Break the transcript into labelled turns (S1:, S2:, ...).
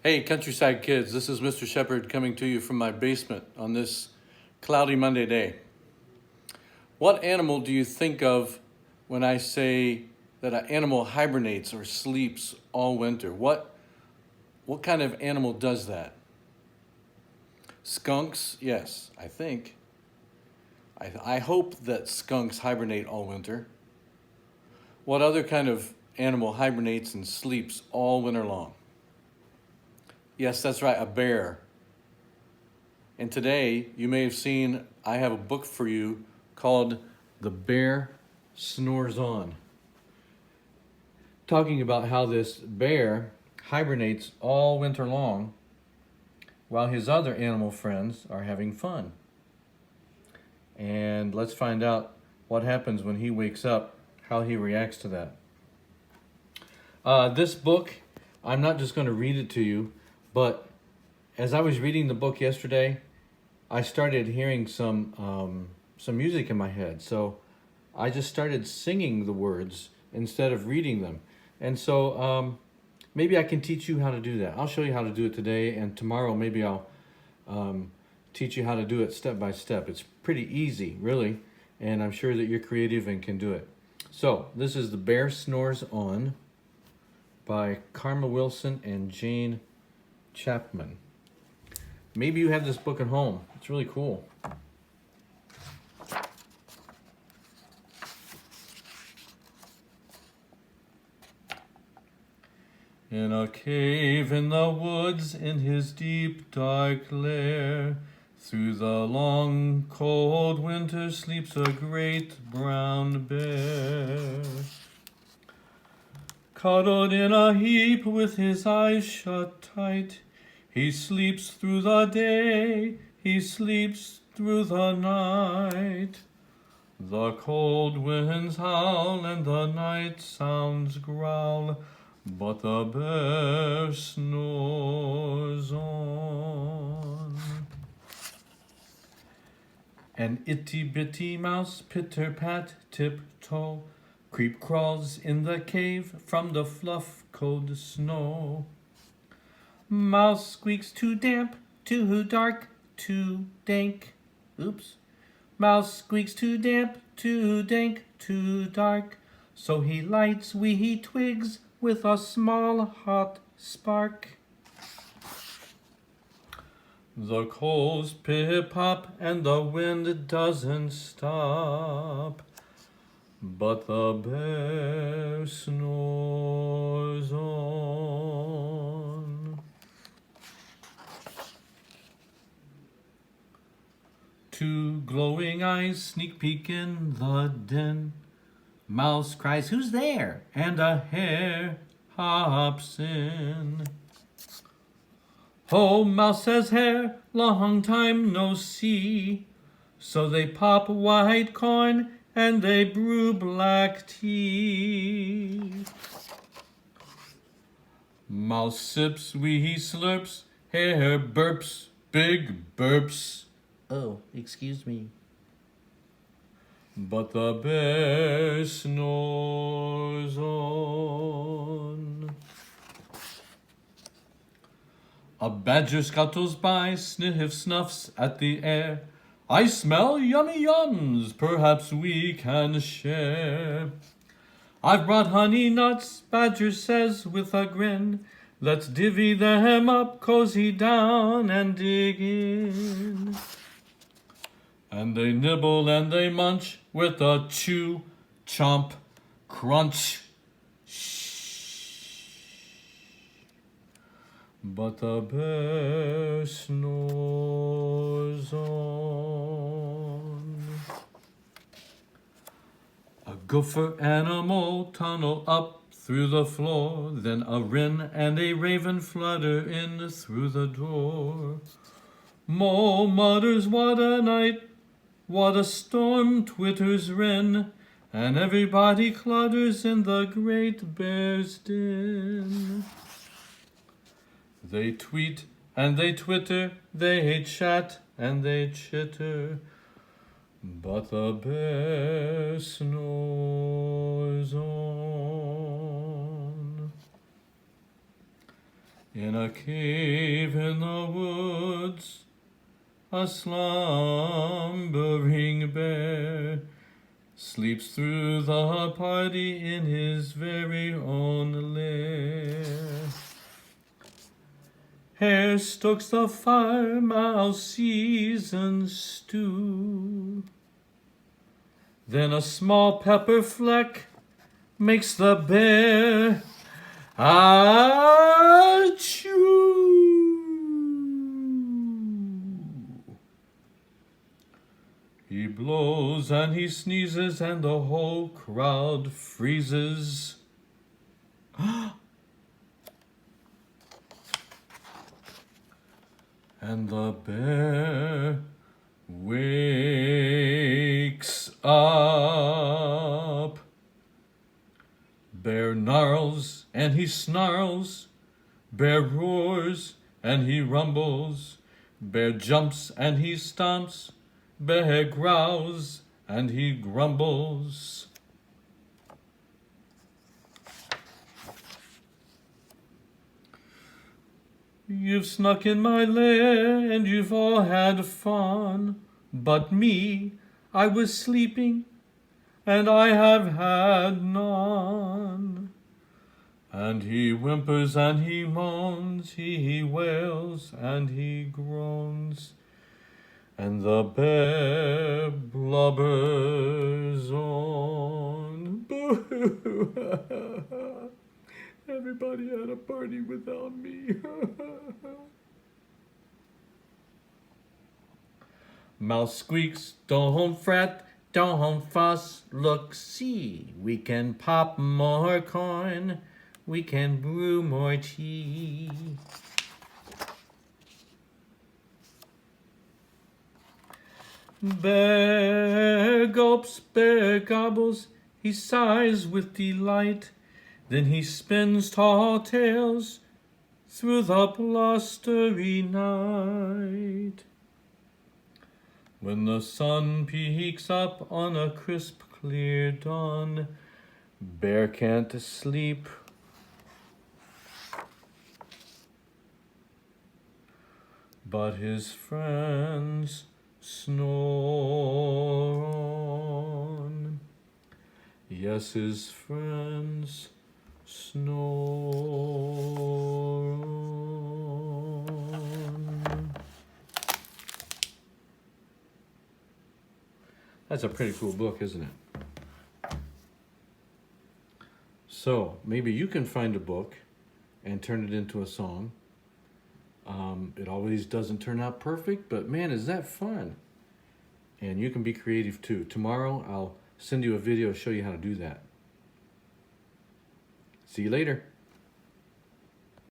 S1: Hey, countryside kids, this is Mr. Shepherd coming to you from my basement on this cloudy Monday day. What animal do you think of when I say that an animal hibernates or sleeps all winter? What kind of animal does that? Skunks? Yes, I think. I hope that skunks hibernate all winter. What other kind of animal hibernates and sleeps all winter long? Yes, that's right, a bear. And today, you may have seen, I have a book for you called The Bear Snores On, talking about how this bear hibernates all winter long while his other animal friends are having fun. And let's find out what happens when he wakes up, how he reacts to that. This book, I'm not just going to read it to you, but as I was reading the book yesterday, I started hearing some music in my head. So I just started singing the words instead of reading them. And so maybe I can teach you how to do that. I'll show you how to do it today, and tomorrow maybe I'll teach you how to do it step by step. It's pretty easy, really, and I'm sure that you're creative and can do it. So this is The Bear Snores On by Karma Wilson and Jane Chapman. Maybe you have this book at home. It's really cool. In a cave in the woods, in his deep dark lair, through the long cold winter sleeps a great brown bear. Cuddled in a heap with his eyes shut tight, he sleeps through the day, he sleeps through the night. The cold winds howl and the night sounds growl, but the bear snores on. An itty-bitty mouse, pitter-pat, tip-toe, creep crawls in the cave from the fluff-cold snow. Mouse squeaks too damp, too dark, too dank. Oops. Mouse squeaks too damp, too dank, too dark. So he lights wee twigs with a small hot spark. The coals pip-pop and the wind doesn't stop, but the bear snores on. Two glowing eyes sneak peek in the den. Mouse cries, "Who's there?" and a hare hops in. "Oh," Mouse says, "Hare, long time no see." So they pop white corn and they brew black tea. Mouse sips, wee slurps, hare burps, big burps. Oh, excuse me. But the bear snores on. A badger scuttles by, snuffs at the air. "I smell yummy yums, perhaps we can share." "I've brought honey nuts," Badger says with a grin. "Let's divvy them up, cozy down and dig in." And they nibble and they munch with a chew, chomp, crunch. Shh. But the bear snores on. A gopher and a mole tunnel up through the floor, then a wren and a raven flutter in through the door. Mole mutters, "What a night! What a storm!" twitters wren, and everybody clutters in the great bear's den. They tweet and they twitter, they chat and they chitter, but the bear snores on. In a cave in the woods, a slumbering bear sleeps through the party in his very own lair. Hare stokes the fire, mouse seasons stew. Then a small pepper fleck makes the bear achoo. He blows and he sneezes and the whole crowd freezes. And the bear wakes up. Bear gnarls and he snarls. Bear roars and he rumbles. Bear jumps and he stomps. Bear growls and he grumbles. You've snuck in my lair and you've all had fun, but me, I was sleeping and I have had none. And he whimpers and he moans, he wails and he groans, and the bear blubbers on. Boo-hoo! Everybody had a party without me. Mouse squeaks, don't fret, don't fuss, look, see. We can pop more corn, we can brew more tea. Bear gulps, bear gobbles, he sighs with delight. Then he spins tall tales through the blustery night. When the sun peeks up on a crisp, clear dawn, Bear can't sleep. But his friends snore on. Yes, his friends snore on. That's a pretty cool book, isn't it? So maybe you can find a book and turn it into a song. It always doesn't turn out perfect, but man, is that fun. And you can be creative too. Tomorrow I'll send you a video to show you how to do that. See you later.